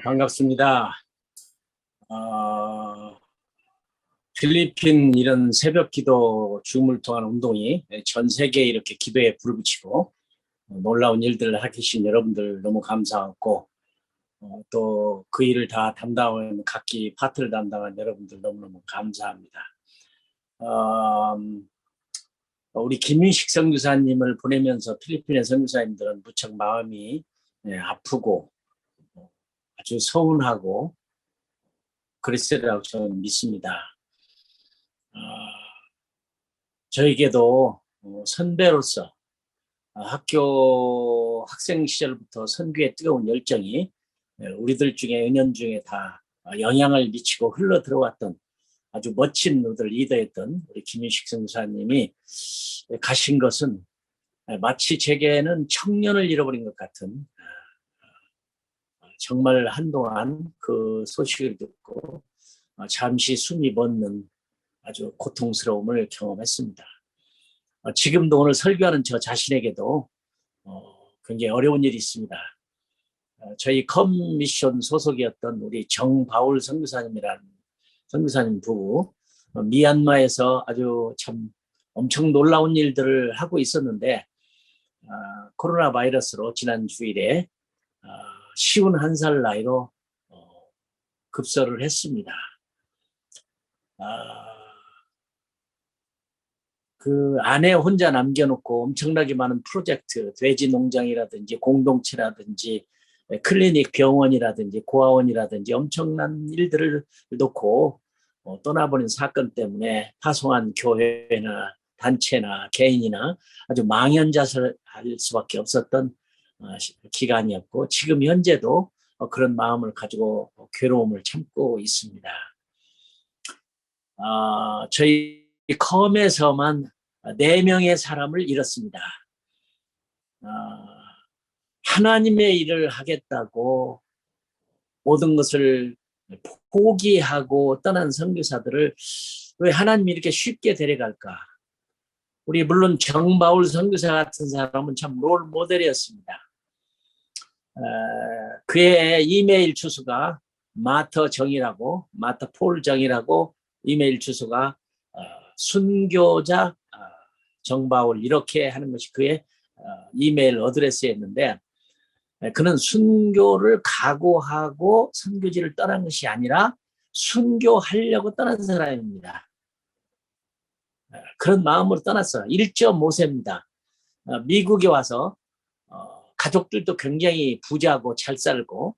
반갑습니다. 어, 필리핀 이런 새벽 기도 죽음을 통한 운동이 전 세계에 이렇게 기도에 불을 붙이고 놀라운 일들을 하고 계신 여러분들 너무 감사하고 또 그 일을 다 담당하는 각기 파트를 담당한 여러분들 너무너무 감사합니다. 우리 김윤식 선교사님을 보내면서 필리핀의 선교사님들은 무척 마음이 아프고 아주 서운하고 그랬으리라고 저는 믿습니다. 저에게도 선배로서 학교 학생 시절부터 선교의 뜨거운 열정이 우리들 중에 은연 중에 다 영향을 미치고 흘러 들어왔던 아주 멋진 우리들 리더였던 우리 김윤식 선교사님이 가신 것은 마치 제게는 청년을 잃어버린 것 같은, 정말 한동안 그 소식을 듣고 잠시 숨이 멎는 아주 고통스러움을 경험했습니다. 지금도 오늘 설교하는 저 자신에게도 굉장히 어려운 일이 있습니다. 저희 컴미션 소속이었던 우리 정바울 선교사님이라는 선교사님 부부, 미얀마에서 아주 참 엄청 놀라운 일들을 하고 있었는데 코로나 바이러스로 지난 주일에 51살 나이로 급설을 했습니다. 그 아내 혼자 남겨놓고 엄청나게 많은 프로젝트, 돼지 농장이라든지 공동체라든지 클리닉 병원이라든지 고아원이라든지 엄청난 일들을 놓고 떠나버린 사건 때문에 파송한 교회나 단체나 개인이나 아주 망연자실할 수밖에 없었던 기간이었고, 지금 현재도 그런 마음을 가지고 괴로움을 참고 있습니다. 저희 컴에서만 4명의 사람을 잃었습니다. 하나님의 일을 하겠다고 모든 것을 포기하고 떠난 선교사들을 왜 하나님이 이렇게 쉽게 데려갈까? 우리 물론 정바울 선교사 같은 사람은 참 롤 모델이었습니다. 그의 이메일 주소가 마터정이라고, 마터폴정이라고 이메일 주소가 순교자 정바울 이렇게 하는 것이 그의 이메일 어드레스였는데, 그는 순교를 각오하고 선교지를 떠난 것이 아니라 순교하려고 떠난 사람입니다. 그런 마음으로 떠났어요. 1.5세입니다. 미국에 와서 가족들도 굉장히 부자고 잘 살고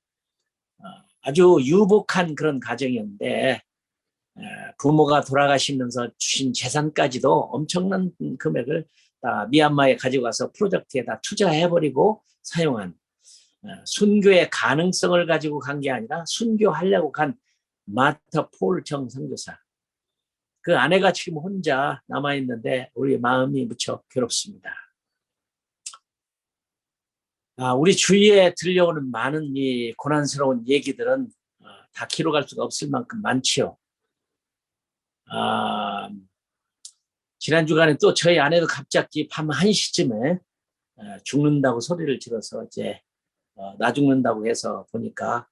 아주 유복한 그런 가정이었는데, 부모가 돌아가시면서 주신 재산까지도 엄청난 금액을 다 미얀마에 가지고 가서 프로젝트에 다 투자해버리고 사용한, 순교의 가능성을 가지고 간 게 아니라 순교하려고 간 마터 폴 정 선교사. 그 아내가 지금 혼자 남아있는데 우리 마음이 무척 괴롭습니다. 우리 주위에 들려오는 많은 이 고난스러운 얘기들은 다 기록할 수가 없을 만큼 많지요. 지난 주간에 또 저희 아내도 갑자기 밤 1시쯤에 죽는다고 소리를 질러서 이제 나 죽는다고 해서 보니까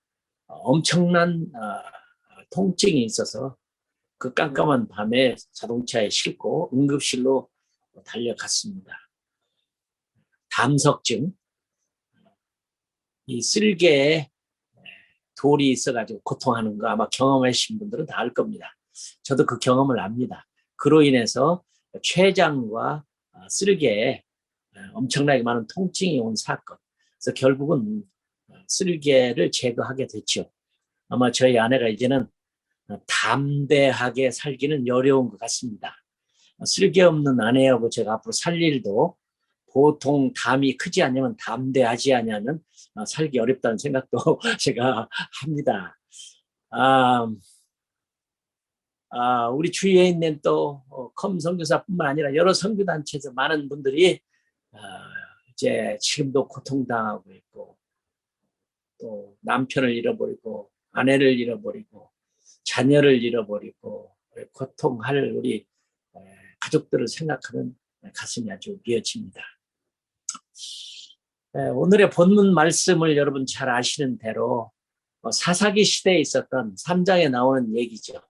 엄청난 통증이 있어서 그 깜깜한 밤에 자동차에 싣고 응급실로 달려갔습니다. 담석증, 이 쓸개에 돌이 있어가지고 고통하는 거 아마 경험하신 분들은 다 알 겁니다. 저도 그 경험을 압니다. 그로 인해서 췌장과 쓸개에 엄청나게 많은 통증이 온 사건. 그래서 결국은 쓸개를 제거하게 됐죠. 아마 저희 아내가 이제는 담대하게 살기는 어려운 것 같습니다. 쓸개 없는 아내하고 제가 앞으로 살 일도 보통 담이 크지 않으면 담대하지 않으면 살기 어렵다는 생각도 제가 합니다. 우리 주위에 있는 또 컴 선교사뿐만 아니라 여러 선교단체에서 많은 분들이 이제 지금도 고통당하고 있고, 또 남편을 잃어버리고 아내를 잃어버리고 자녀를 잃어버리고 고통할 우리 가족들을 생각하면 가슴이 아주 미어집니다. 오늘의 본문 말씀을 여러분 잘 아시는 대로 사사기 시대에 있었던 3장에 나오는 얘기죠.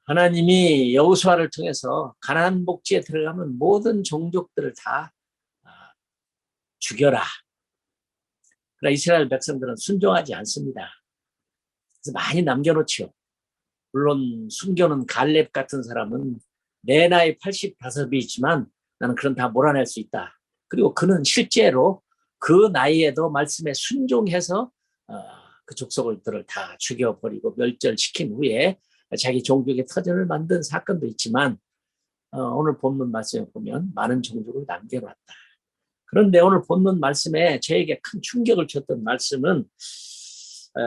하나님이 여호수아를 통해서 가나안 복지에 들어가면 모든 종족들을 다 죽여라. 그러나 이스라엘 백성들은 순종하지 않습니다. 그래서 많이 남겨놓죠. 물론 숨겨놓은 갈렙 같은 사람은 내 나이 85이지만 나는 그런 다 몰아낼 수 있다. 그리고 그는 실제로 그 나이에도 말씀에 순종해서 그 족속들을 다 죽여버리고 멸절시킨 후에 자기 종족의 터전을 만든 사건도 있지만 오늘 본문 말씀에 보면 많은 종족을 남겨놨다. 그런데 오늘 본문 말씀에 저에게 큰 충격을 줬던 말씀은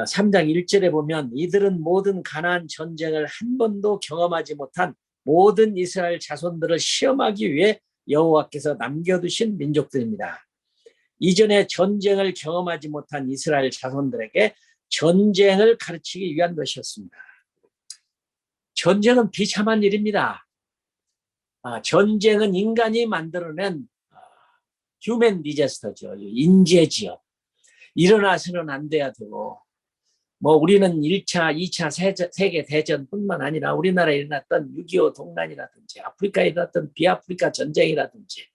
3장 1절에 보면 이들은 모든 가나안 전쟁을 한 번도 경험하지 못한 모든 이스라엘 자손들을 시험하기 위해 여호와께서 남겨두신 민족들입니다. 이전에 전쟁을 경험하지 못한 이스라엘 자손들에게 전쟁을 가르치기 위한 것이었습니다. 전쟁은 비참한 일입니다. 전쟁은 인간이 만들어낸 휴먼 디자스터죠. 인재지요. 일어나서는 안 돼야 되고 우리는 1차, 2차 세계대전뿐만 아니라 우리나라에 일어났던 6.25 동란이라든지 아프리카에 일어났던 비아프리카 전쟁이라든지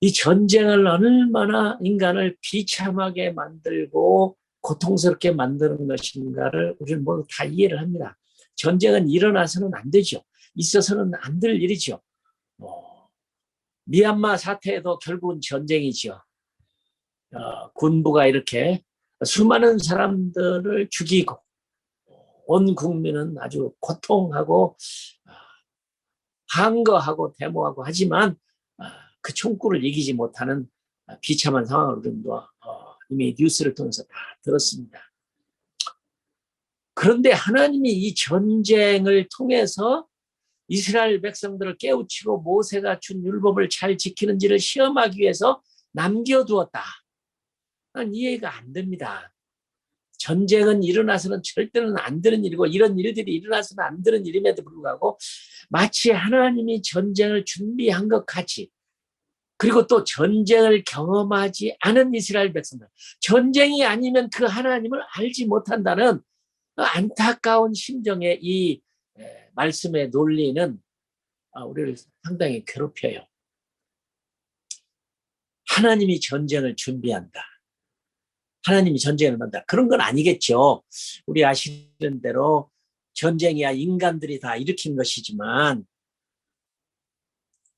이 전쟁을 얼마나 인간을 비참하게 만들고 고통스럽게 만드는 것인가를 우리는 모두 다 이해를 합니다. 전쟁은 일어나서는 안 되죠. 있어서는 안 될 일이죠. 미얀마 사태에도 결국은 전쟁이죠. 군부가 이렇게 수많은 사람들을 죽이고 온 국민은 아주 고통하고 항거하고 데모하고 하지만 그 총구를 이기지 못하는 비참한 상황을 우리는 이미 뉴스를 통해서 다 들었습니다. 그런데 하나님이 이 전쟁을 통해서 이스라엘 백성들을 깨우치고 모세가 준 율법을 잘 지키는지를 시험하기 위해서 남겨두었다. 난 이해가 안 됩니다. 전쟁은 일어나서는 절대는 안 되는 일이고 이런 일들이 일어나서는 안 되는 일임에도 불구하고 마치 하나님이 전쟁을 준비한 것 같이 그리고 또 전쟁을 경험하지 않은 이스라엘 백성들 전쟁이 아니면 그 하나님을 알지 못한다는 안타까운 심정의 이 말씀의 논리는 우리를 상당히 괴롭혀요. 하나님이 전쟁을 준비한다. 하나님이 전쟁을 한다. 그런 건 아니겠죠. 우리 아시는 대로 전쟁이야 인간들이 다 일으킨 것이지만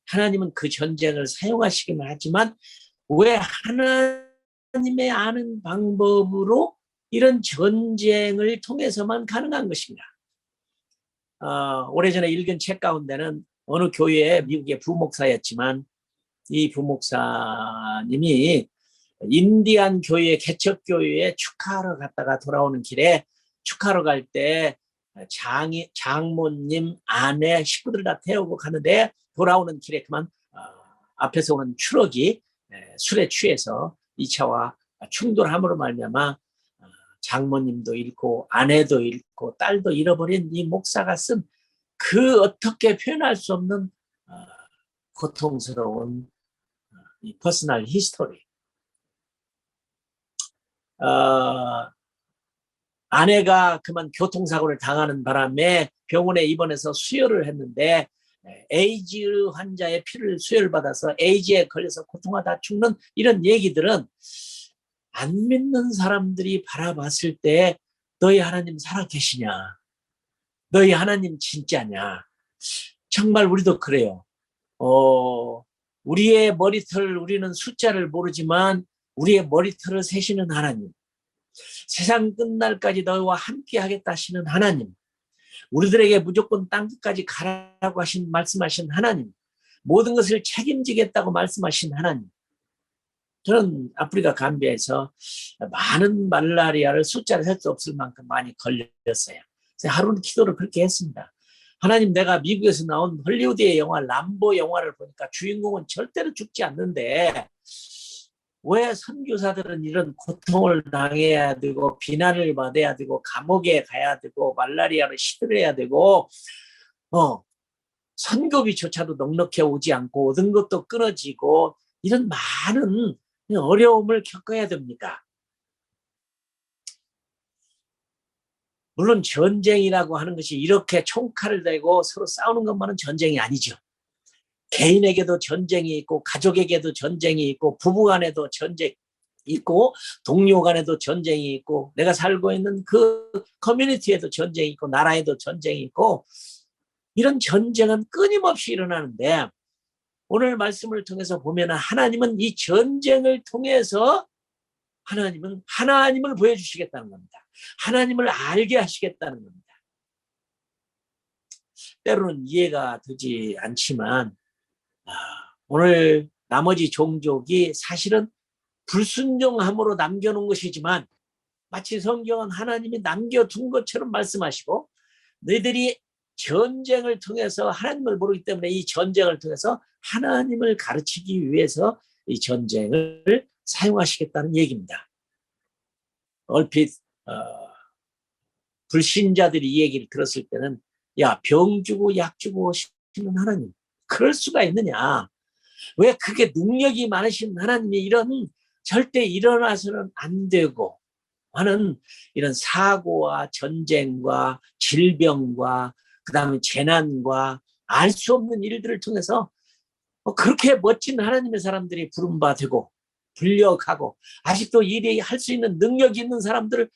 하나님은 그 전쟁을 사용하시기는 하지만 왜 하나님의 아는 방법으로 이런 전쟁을 통해서만 가능한 것인가? 오래전에 읽은 책 가운데는 어느 교회의 미국의 부목사였지만 이 부목사님이 인디안 교회 개척교회에 축하하러 갔다가 돌아오는 길에 축하하러 갈 때 장모님 아내 식구들 다 태우고 가는데 돌아오는 길에 그만 앞에서 오는 트럭이 술에 취해서 이 차와 충돌함으로 말미암아 장모님도 잃고 아내도 잃고 딸도 잃어버린 이 목사가 쓴 그 어떻게 표현할 수 없는 고통스러운 이 퍼스널 히스토리. 아내가 그만 교통사고를 당하는 바람에 병원에 입원해서 수혈을 했는데 에이즈 환자의 피를 수혈을 받아서 에이즈에 걸려서 고통하다 죽는 이런 얘기들은 안 믿는 사람들이 바라봤을 때 너희 하나님 살아계시냐? 너희 하나님 진짜냐? 정말 우리도 그래요. 우리의 머리털 우리는 숫자를 모르지만 우리의 머리털을 세시는 하나님, 세상 끝날까지 너희와 함께 하겠다 하시는 하나님, 우리들에게 무조건 땅끝까지 가라고 말씀하신 하나님, 모든 것을 책임지겠다고 말씀하신 하나님. 저는 아프리카 감비에서 많은 말라리아를 숫자를 셀 수 없을 만큼 많이 걸렸어요. 그래서 하루는 기도를 그렇게 했습니다. 하나님, 내가 미국에서 나온 헐리우드의 영화 람보 영화를 보니까 주인공은 절대로 죽지 않는데 왜 선교사들은 이런 고통을 당해야 되고 비난을 받아야 되고 감옥에 가야 되고 말라리아를 시들해야 되고 선교비조차도 넉넉해 오지 않고 얻은 것도 끊어지고 이런 많은 어려움을 겪어야 됩니까? 물론 전쟁이라고 하는 것이 이렇게 총칼을 들고 서로 싸우는 것만은 전쟁이 아니죠. 개인에게도 전쟁이 있고 가족에게도 전쟁이 있고 부부 간에도 전쟁이 있고 동료 간에도 전쟁이 있고 내가 살고 있는 그 커뮤니티에도 전쟁이 있고 나라에도 전쟁이 있고 이런 전쟁은 끊임없이 일어나는데 오늘 말씀을 통해서 보면 하나님은 이 전쟁을 통해서 하나님은 하나님을 보여주시겠다는 겁니다. 하나님을 알게 하시겠다는 겁니다. 때로는 이해가 되지 않지만 오늘 나머지 종족이 사실은 불순종함으로 남겨놓은 것이지만 마치 성경은 하나님이 남겨둔 것처럼 말씀하시고 너희들이 전쟁을 통해서 하나님을 모르기 때문에 이 전쟁을 통해서 하나님을 가르치기 위해서 이 전쟁을 사용하시겠다는 얘기입니다. 얼핏 불신자들이 이 얘기를 들었을 때는 야, 병 주고 약 주고 오시는 하나님 그럴 수가 있느냐, 왜 그게 능력이 많으신 하나님이 이런 절대 일어나서는 안 되고 하는 이런 사고와 전쟁과 질병과 그 다음에 재난과 알 수 없는 일들을 통해서 그렇게 멋진 하나님의 사람들이 부름받고 불려가고 아직도 일이 할 수 있는 능력이 있는 사람들을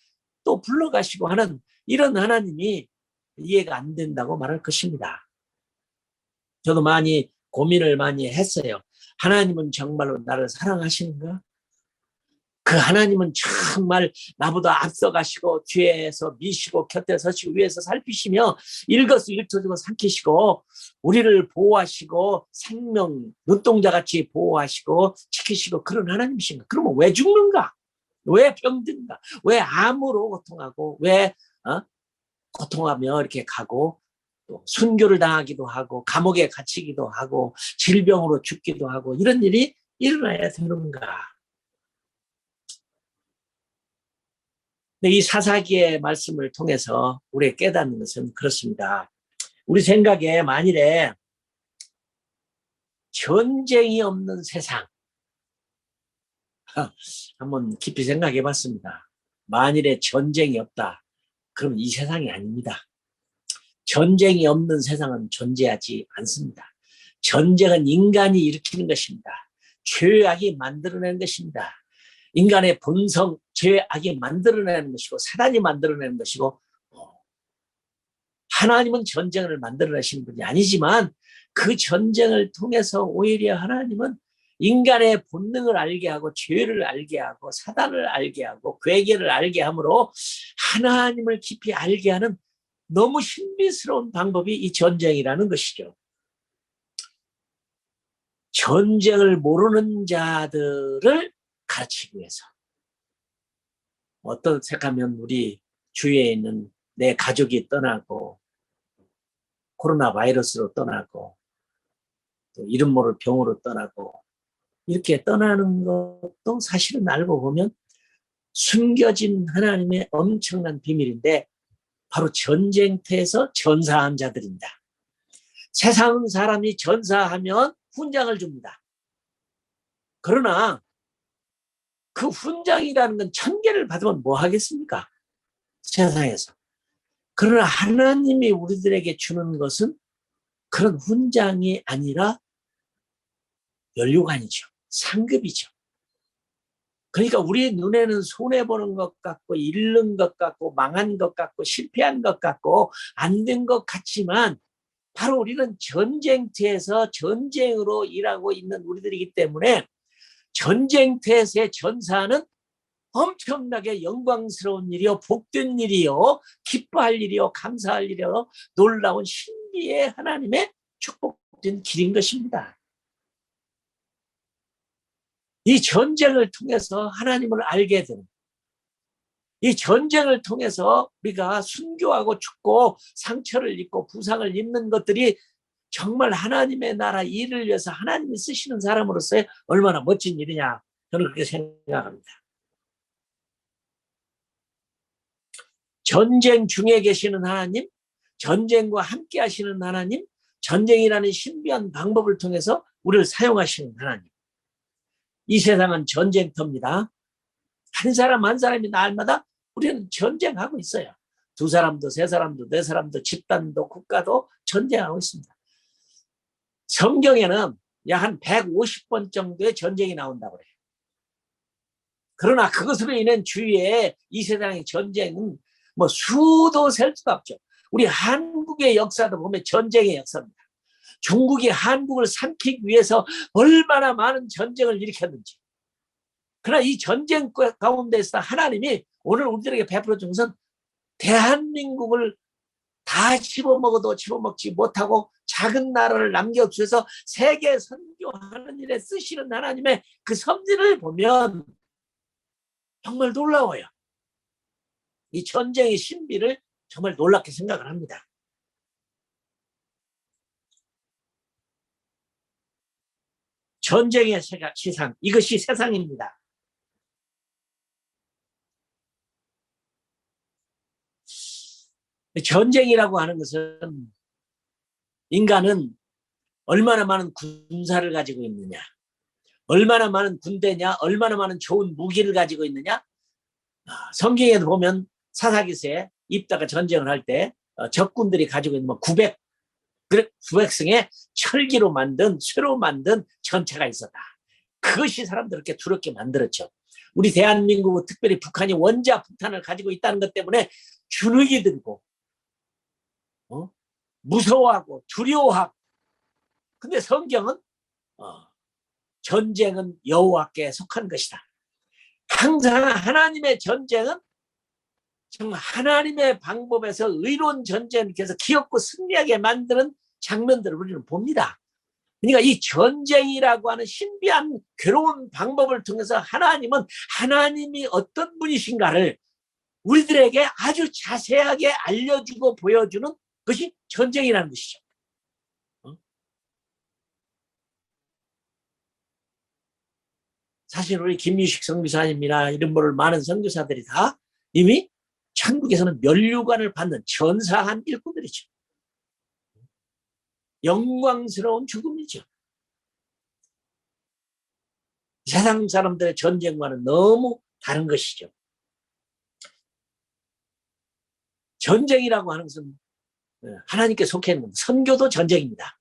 또 불러가시고 하는 이런 하나님이 이해가 안 된다고 말할 것입니다. 저도 많이 고민을 많이 했어요. 하나님은 정말로 나를 사랑하시는가? 그 하나님은 정말 나보다 앞서가시고 뒤에서 미시고 곁에 서시고 위에서 살피시며 일거수일투족을 삼키시고 우리를 보호하시고 생명 눈동자같이 보호하시고 지키시고 그런 하나님이신가? 그러면 왜 죽는가? 왜 병든가? 왜 암으로 고통하고 왜 고통하며 이렇게 가고 또 순교를 당하기도 하고 감옥에 갇히기도 하고 질병으로 죽기도 하고 이런 일이 일어나야 되는가? 이 사사기의 말씀을 통해서 우리가 깨닫는 것은 그렇습니다. 우리 생각에 만일에 전쟁이 없는 세상, 한번 깊이 생각해 봤습니다. 만일에 전쟁이 없다, 그러면 이 세상이 아닙니다. 전쟁이 없는 세상은 존재하지 않습니다. 전쟁은 인간이 일으키는 것입니다. 죄악이 만들어낸 것입니다. 인간의 본성, 죄악이 만들어내는 것이고 사단이 만들어내는 것이고 하나님은 전쟁을 만들어내시는 분이 아니지만 그 전쟁을 통해서 오히려 하나님은 인간의 본능을 알게 하고 죄를 알게 하고 사단을 알게 하고 괴계를 알게 함으로 하나님을 깊이 알게 하는 너무 신비스러운 방법이 이 전쟁이라는 것이죠. 전쟁을 모르는 자들을 가르치기 위해서 어떤 생각하면 우리 주위에 있는 내 가족이 떠나고 코로나 바이러스로 떠나고 또 이름 모를 병으로 떠나고 이렇게 떠나는 것도 사실은 알고 보면 숨겨진 하나님의 엄청난 비밀인데 바로 전쟁터에서 전사한 자들입니다. 세상 사람이 전사하면 훈장을 줍니다. 그러나 그 훈장이라는 건 1000개를 받으면 뭐 하겠습니까? 세상에서. 그러나 하나님이 우리들에게 주는 것은 그런 훈장이 아니라 연료관이죠. 상급이죠. 그러니까 우리 눈에는 손해보는 것 같고 잃는 것 같고 망한 것 같고 실패한 것 같고 안 된 것 같지만 바로 우리는 전쟁터에서 전쟁으로 일하고 있는 우리들이기 때문에 전쟁터에서의 전사는 엄청나게 영광스러운 일이요, 복된 일이요, 기뻐할 일이요, 감사할 일이요, 놀라운 신비의 하나님의 축복된 길인 것입니다. 이 전쟁을 통해서 하나님을 알게 되는, 이 전쟁을 통해서 우리가 순교하고 죽고 상처를 입고 부상을 입는 것들이 정말 하나님의 나라 일을 위해서 하나님이 쓰시는 사람으로서의 얼마나 멋진 일이냐, 저는 그렇게 생각합니다. 전쟁 중에 계시는 하나님, 전쟁과 함께 하시는 하나님, 전쟁이라는 신비한 방법을 통해서 우리를 사용하시는 하나님. 이 세상은 전쟁터입니다. 한 사람 한 사람이 날마다 우리는 전쟁하고 있어요. 두 사람도 세 사람도 네 사람도 집단도 국가도 전쟁하고 있습니다. 성경에는 약 한 150번 정도의 전쟁이 나온다고 그래요. 그러나 그것으로 인한 주위에 이 세상의 전쟁은 뭐 수도 셀 수가 없죠. 우리 한국의 역사도 보면 전쟁의 역사입니다. 중국이 한국을 삼키기 위해서 얼마나 많은 전쟁을 일으켰는지. 그러나 이 전쟁 가운데서 하나님이 오늘 우리들에게 베풀어 준 것은 대한민국을 다 집어먹어도 집어먹지 못하고 작은 나라를 남겨주셔서 세계 선교하는 일에 쓰시는 하나님의 그 섭리를 보면 정말 놀라워요. 이 전쟁의 신비를 정말 놀랍게 생각을 합니다. 전쟁의 세상, 이것이 세상입니다. 전쟁이라고 하는 것은 인간은 얼마나 많은 군사를 가지고 있느냐, 얼마나 많은 군대냐, 얼마나 많은 좋은 무기를 가지고 있느냐. 성경에도 보면 사사기서에 입다가 전쟁을 할 때 적군들이 가지고 있는 900승의 철기로 만든 쇠로 만든 전차가 있었다. 그것이 사람들을 이렇게 두렵게 만들었죠. 우리 대한민국, 특별히 북한이 원자 폭탄을 가지고 있다는 것 때문에 주눅이 들고 무서워하고 두려워하고. 근데 성경은 전쟁은 여호와께 속한 것이다. 항상 하나님의 전쟁은 정말 하나님의 방법에서 의로운 전쟁을 계속 기엽고 승리하게 만드는 장면들을 우리는 봅니다. 그러니까 이 전쟁이라고 하는 신비한 괴로운 방법을 통해서 하나님은 하나님이 어떤 분이신가를 우리들에게 아주 자세하게 알려주고 보여주는 것이 전쟁이라는 것이죠. 사실 우리 김유식 선교사님이나 이런 분을 많은 선교사들이 다 이미 천국에서는 면류관을 받는 전사한 일꾼들이죠. 영광스러운 죽음이죠. 세상 사람들의 전쟁과는 너무 다른 것이죠. 전쟁이라고 하는 것은 하나님께 속해 있는 겁니다. 선교도 전쟁입니다.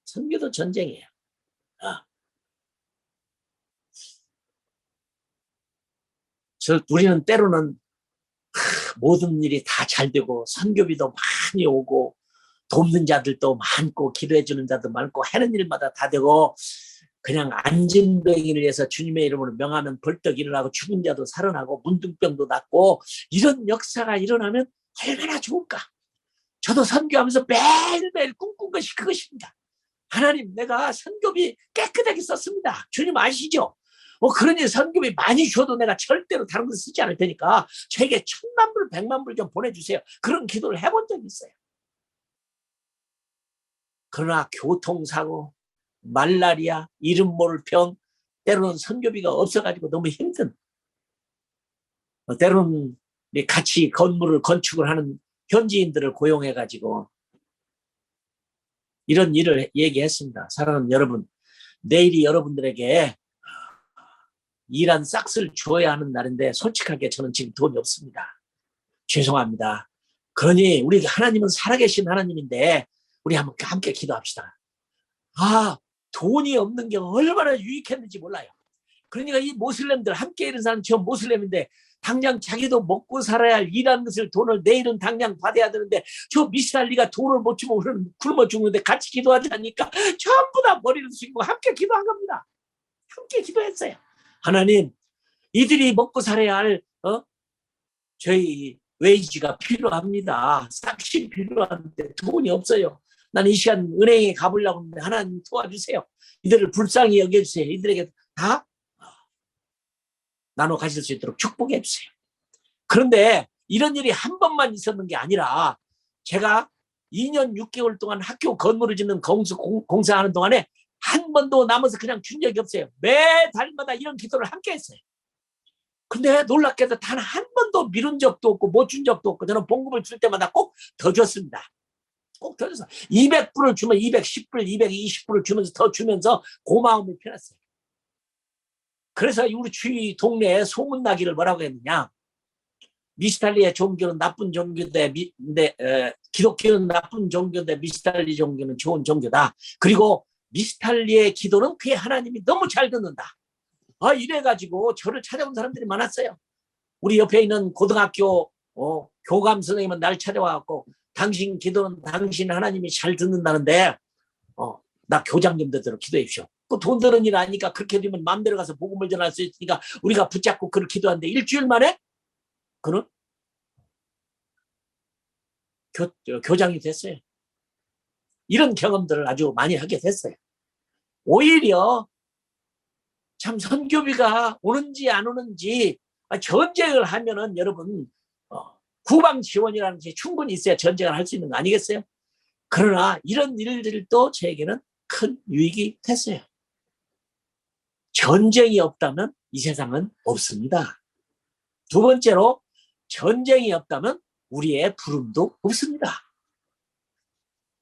선교도 전쟁이에요. 우리는 때로는 모든 일이 다 잘 되고 선교비도 많이 오고 돕는 자들도 많고 기도해 주는 자도 많고 하는 일마다 다 되고 그냥 안진뱅이를 위해서 주님의 이름으로 명하면 벌떡 일어나고 죽은 자도 살아나고 문둥병도 낫고 이런 역사가 일어나면 얼마나 좋을까. 저도 선교하면서 매일매일 꿈꾼 것이 그것입니다. 하나님, 내가 선교비 깨끗하게 썼습니다. 주님 아시죠? 그러니 선교비 많이 줘도 내가 절대로 다른 거 쓰지 않을 테니까 저에게 1000만 불, 100만 불 좀 보내주세요. 그런 기도를 해본 적이 있어요. 그러나 교통사고, 말라리아, 이름 모를 병, 때로는 선교비가 없어가지고 너무 힘든, 때로는 같이 건물을 건축을 하는 현지인들을 고용해가지고 이런 일을 얘기했습니다. 사랑하는 여러분, 내일이 여러분들에게 일한 싹스를 주어야 하는 날인데 솔직하게 저는 지금 돈이 없습니다. 죄송합니다. 그러니 우리 하나님은 살아계신 하나님인데 우리 한번 함께 기도합시다. 돈이 없는 게 얼마나 유익했는지 몰라요. 그러니까 이 모슬렘들 함께 있는 사람 저 모슬렘인데 당장 자기도 먹고 살아야 할 일하는 것을 돈을 내일은 당장 받아야 되는데 저 미스랄리가 돈을 못 주면 우리는 굶어 죽는데 같이 기도하지 않으니까 전부 다 머리를 숙이고 함께 기도한 겁니다. 함께 기도했어요. 하나님, 이들이 먹고 살아야 할 저희 웨이지가 필요합니다. 싹시 필요한데 돈이 없어요. 나는 이 시간 은행에 가보려고 하는데 하나님 도와주세요. 이들을 불쌍히 여겨주세요. 이들에게 다 나눠 가실 수 있도록 축복해 주세요. 그런데 이런 일이 한 번만 있었는 게 아니라 제가 2년 6개월 동안 학교 건물을 짓는 공사하는 동안에 한 번도 남아서 그냥 준 적이 없어요. 매달마다 이런 기도를 함께 했어요. 근데 놀랍게도 단 한 번도 미룬 적도 없고 못 준 적도 없고 저는 봉급을 줄 때마다 꼭 더 줬습니다. 꼭 더 줬어요. 200불을 주면 210불, 220불을 주면서 더 주면서 고마움을 표했어요. 그래서 우리 주위 동네에 소문나기를 뭐라고 했느냐. 미스탈리의 종교는 나쁜 종교인데 기독교는 나쁜 종교인데 미스탈리 종교는 좋은 종교다. 그리고 미스탈리의 기도는 그의 하나님이 너무 잘 듣는다. 이래가지고 저를 찾아온 사람들이 많았어요. 우리 옆에 있는 고등학교 교감 선생님은 날 찾아와갖고 당신 기도는 당신 하나님이 잘 듣는다는데 나 교장 좀 되도록 기도해 주십시오. 그 돈 드는 일 아니까 그렇게 되면 마음대로 가서 복음을 전할 수 있으니까 우리가 붙잡고 그를 기도하는데 일주일 만에 그는 교장이 됐어요. 이런 경험들을 아주 많이 하게 됐어요. 오히려 참 선교비가 오는지 안 오는지 전쟁을 하면은 여러분 국방 지원이라는 게 충분히 있어야 전쟁을 할 수 있는 거 아니겠어요? 그러나 이런 일들도 저에게는 큰 유익이 됐어요. 전쟁이 없다면 이 세상은 없습니다. 두 번째로 전쟁이 없다면 우리의 부름도 없습니다.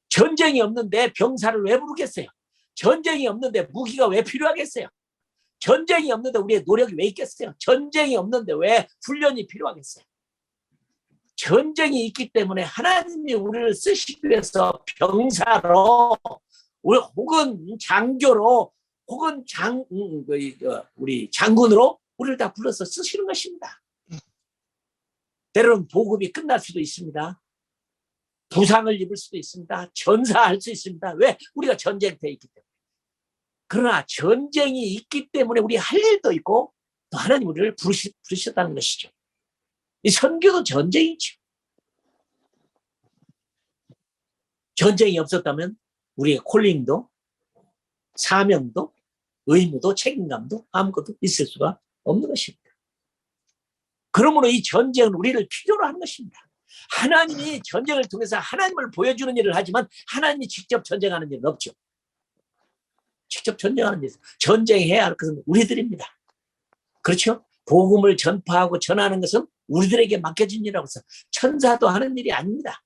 전쟁이 없는데 병사를 왜 부르겠어요? 전쟁이 없는데 무기가 왜 필요하겠어요? 전쟁이 없는데 우리의 노력이 왜 있겠어요? 전쟁이 없는데 왜 훈련이 필요하겠어요? 전쟁이 있기 때문에 하나님이 우리를 쓰시기 위해서 병사로 혹은 장교로 혹은 우리 장군으로 우리를 다 불러서 쓰시는 것입니다. 때로는 보급이 끝날 수도 있습니다. 부상을 입을 수도 있습니다. 전사할 수 있습니다. 왜? 우리가 전쟁터에 있기 때문에. 그러나 전쟁이 있기 때문에 우리 할 일도 있고 또 하나님 우리를 부르셨다는 것이죠. 이 선교도 전쟁이죠. 전쟁이 없었다면 우리의 콜링도 사명도 의무도 책임감도 아무것도 있을 수가 없는 것입니다. 그러므로 이 전쟁은 우리를 필요로 하는 것입니다. 하나님이 전쟁을 통해서 하나님을 보여주는 일을 하지만 하나님이 직접 전쟁하는 일은 없죠. 직접 전쟁하는 일, 전쟁해야 할 것은 우리들입니다. 그렇죠? 복음을 전파하고 전하는 것은 우리들에게 맡겨진 일이라고 해서 천사도 하는 일이 아닙니다.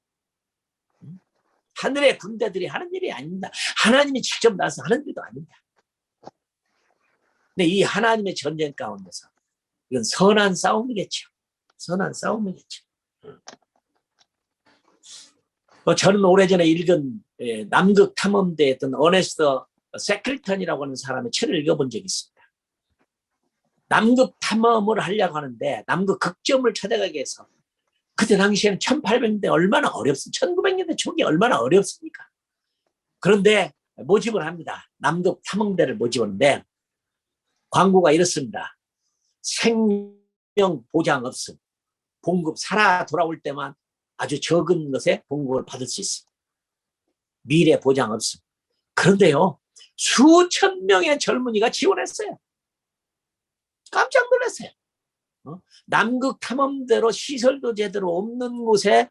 하늘의 군대들이 하는 일이 아닙니다. 하나님이 직접 나서 하는 일도 아닙니다. 근데 이 하나님의 전쟁 가운데서 이건 선한 싸움이겠죠. 선한 싸움이겠죠. 저는 오래전에 읽은 남극 탐험대에 있던 어네스트 세클턴이라고 하는 사람의 책을 읽어본 적이 있습니다. 남극 탐험을 하려고 하는데 남극 극점을 찾아가기 위해서 그때 당시에는 1800년대 얼마나 어렵습니까? 1900년대 초기 얼마나 어렵습니까? 그런데 모집을 합니다. 남극 탐험대를 모집하는데 광고가 이렇습니다. 생명 보장 없음. 봉급 살아 돌아올 때만 아주 적은 것에 봉급을 받을 수 있습니다. 미래 보장 없음. 그런데요. 수천 명의 젊은이가 지원했어요. 깜짝 놀랐어요. 남극 탐험대로 시설도 제대로 없는 곳에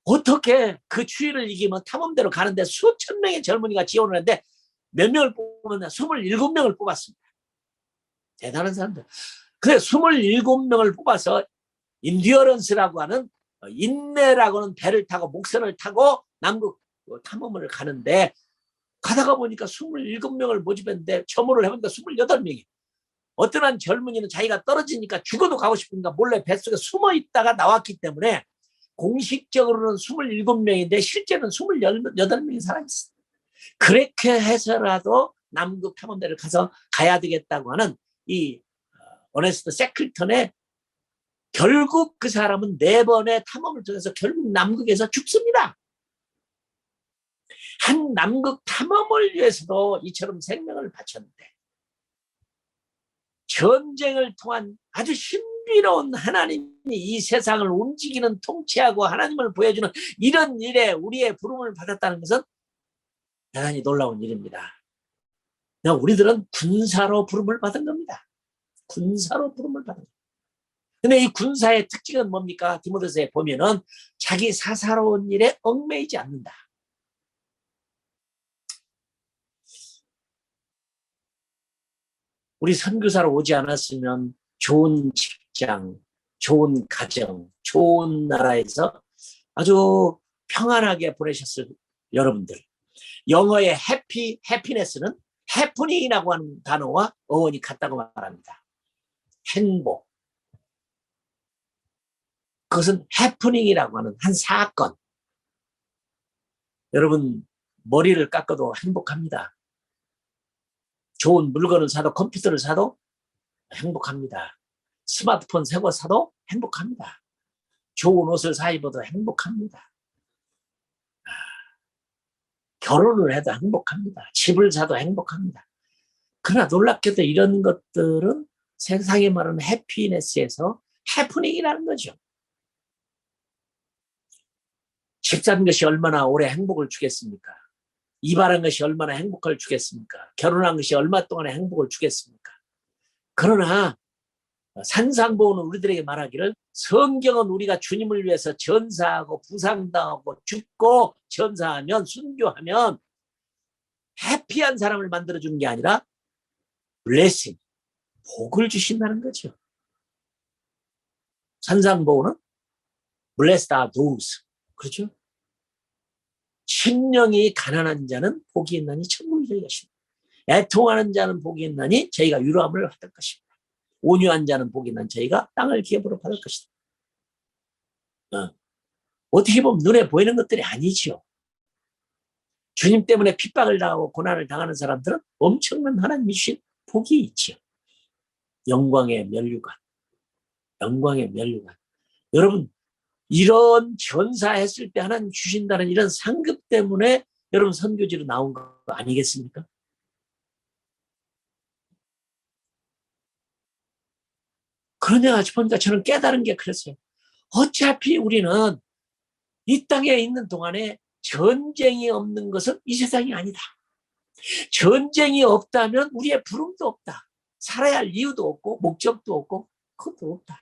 어떻게 그 추위를 이기면 탐험대로 가는데 수천 명의 젊은이가 지원을 했는데 몇 명을 뽑았냐? 27명을 뽑았습니다. 대단한 사람들. 그래 27명을 뽑아서 인디어런스라고 하는 인내라고 하는 배를 타고 목선을 타고 남극 탐험을 가는데 가다가 보니까 27명을 모집했는데 점호를 해보니까 28명이. 어떤 한 젊은이는 자기가 떨어지니까 죽어도 가고 싶으니까 몰래 뱃속에 숨어 있다가 나왔기 때문에 공식적으로는 27명인데 실제는 28명이 살아있어요. 그렇게 해서라도 남극 탐험대를 가야 되겠다고 하는 이 어네스트 세클턴의 결국 그 사람은 4번의 탐험을 통해서 결국 남극에서 죽습니다. 한 남극 탐험을 위해서도 이처럼 생명을 바쳤는데 전쟁을 통한 아주 신비로운 하나님이 이 세상을 움직이는 통치하고 하나님을 보여주는 이런 일에 우리의 부름을 받았다는 것은 대단히 놀라운 일입니다. 우리들은 군사로 부름을 받은 겁니다. 군사로 부름을 받은 겁니다. 근데 이 군사의 특징은 뭡니까? 디모데서에 보면은 자기 사사로운 일에 얽매이지 않는다. 우리 선교사로 오지 않았으면 좋은 직장, 좋은 가정, 좋은 나라에서 아주 평안하게 보내셨을 여러분들. 영어의 해피네스는 해프닝이라고 하는 단어와 어원이 같다고 말합니다. 행복. 그것은 해프닝이라고 하는 한 사건. 여러분 머리를 깎아도 행복합니다. 좋은 물건을 사도 컴퓨터를 사도 행복합니다. 스마트폰 새 거 사도 행복합니다. 좋은 옷을 사 입어도 행복합니다. 결혼을 해도 행복합니다. 집을 사도 행복합니다. 그러나 놀랍게도 이런 것들은 세상에 말하는 해피니스에서 해프닝이라는 거죠. 집 사는 것이 얼마나 오래 행복을 주겠습니까? 이발한 것이 얼마나 행복을 주겠습니까? 결혼한 것이 얼마 동안의 행복을 주겠습니까? 그러나 산상보호는 우리들에게 말하기를 성경은 우리가 주님을 위해서 전사하고 부상당하고 죽고 전사하면 순교하면 해피한 사람을 만들어주는 게 아니라 블레싱, 복을 주신다는 거죠. 산상보호는 blessed are those, 그렇죠? 심령이 가난한 자는 복이 있나니 천국이 저희 것입니다. 애통하는 자는 복이 있나니 저희가 유로함을 받을 것입니다. 온유한 자는 복이 있나니 저희가 땅을 기업으로 받을 것이다. 어떻게 보면 눈에 보이는 것들이 아니지요. 주님 때문에 핍박을 당하고 고난을 당하는 사람들은 엄청난 하나님이 주신 복이 있지요. 영광의 면류관, 영광의 면류관. 여러분 이런 전사했을 때 하나님 주신다는 이런 상급 때문에 여러분 선교지로 나온 거 아니겠습니까? 그러냐 보니까 저는 깨달은 게 그랬어요. 어차피 우리는 이 땅에 있는 동안에 전쟁이 없는 것은 이 세상이 아니다. 전쟁이 없다면 우리의 부름도 없다. 살아야 할 이유도 없고 목적도 없고 그것도 없다.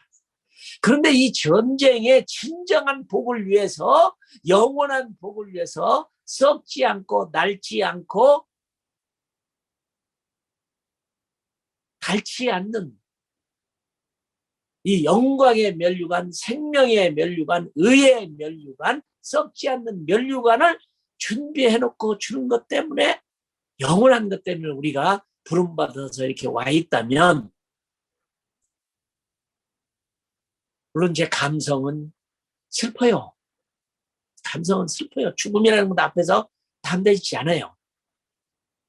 그런데 이 전쟁의 진정한 복을 위해서, 영원한 복을 위해서 썩지 않고 낡지 않고 닳지 않는 이 영광의 면류관, 생명의 면류관, 의의 면류관, 썩지 않는 면류관을 준비해놓고 주는 것 때문에, 영원한 것 때문에 우리가 부름받아서 이렇게 와 있다면, 물론 제 감성은 슬퍼요. 감성은 슬퍼요. 죽음이라는 것 앞에서 담대치 않아요.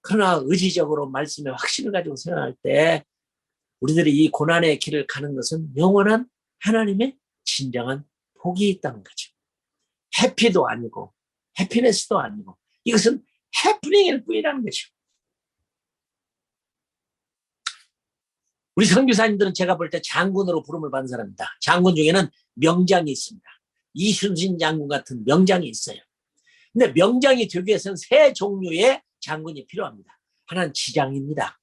그러나 의지적으로 말씀에 확신을 가지고 생각할 때 우리들이 이 고난의 길을 가는 것은 영원한 하나님의 진정한 복이 있다는 거죠. 해피도 아니고 해피니스도 아니고 이것은 해프닝일 뿐이라는 거죠. 우리 선교사님들은 제가 볼 때 장군으로 부름을 받은 사람입니다. 장군 중에는 명장이 있습니다. 이순신 장군 같은 명장이 있어요. 근데 명장이 되기 위해서는 세 종류의 장군이 필요합니다. 하나는 지장입니다.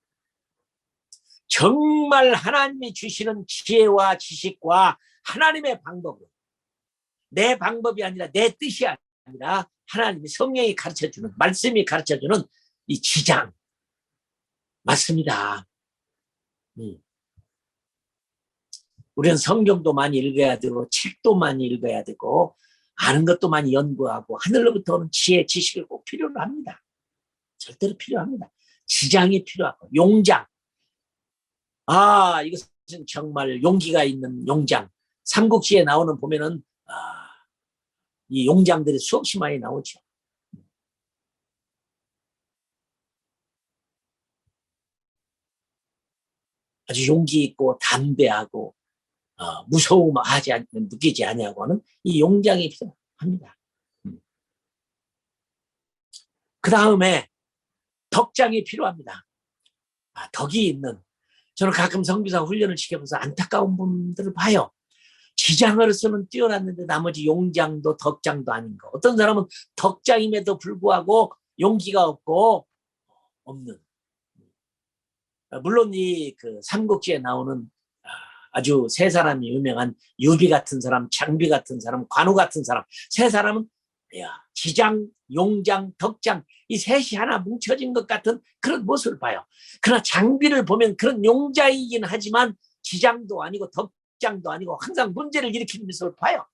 정말 하나님이 주시는 지혜와 지식과 하나님의 방법으로, 내 방법이 아니라 내 뜻이 아니라 하나님이 성령이 가르쳐주는, 말씀이 가르쳐주는 이 지장 맞습니다. 우리는 성경도 많이 읽어야 되고 책도 많이 읽어야 되고 아는 것도 많이 연구하고 하늘로부터 오는 지혜, 지식을 꼭 필요로 합니다. 절대로 필요합니다. 지장이 필요하고 용장. 이것은 정말 용기가 있는 용장. 삼국지에 나오는 보면은 이 용장들이 수없이 많이 나오죠. 아주 용기 있고 담대하고 무서움 느끼지 아니하고는 이 용장이 필요합니다. 그 다음에 덕장이 필요합니다. 덕이 있는. 저는 가끔 선교사 훈련을 시켜보면서 안타까운 분들을 봐요. 지장으로서는 뛰어났는데 나머지 용장도 덕장도 아닌 거. 어떤 사람은 덕장임에도 불구하고 용기가 없고 없는. 물론 이 그 삼국지에 나오는 아주 세 사람이 유명한 유비 같은 사람, 장비 같은 사람, 관우 같은 사람, 세 사람은 지장, 용장, 덕장 이 셋이 하나 뭉쳐진 것 같은 그런 모습을 봐요. 그러나 장비를 보면 그런 용장이긴 하지만 지장도 아니고 덕장도 아니고 항상 문제를 일으키는 모습을 봐요.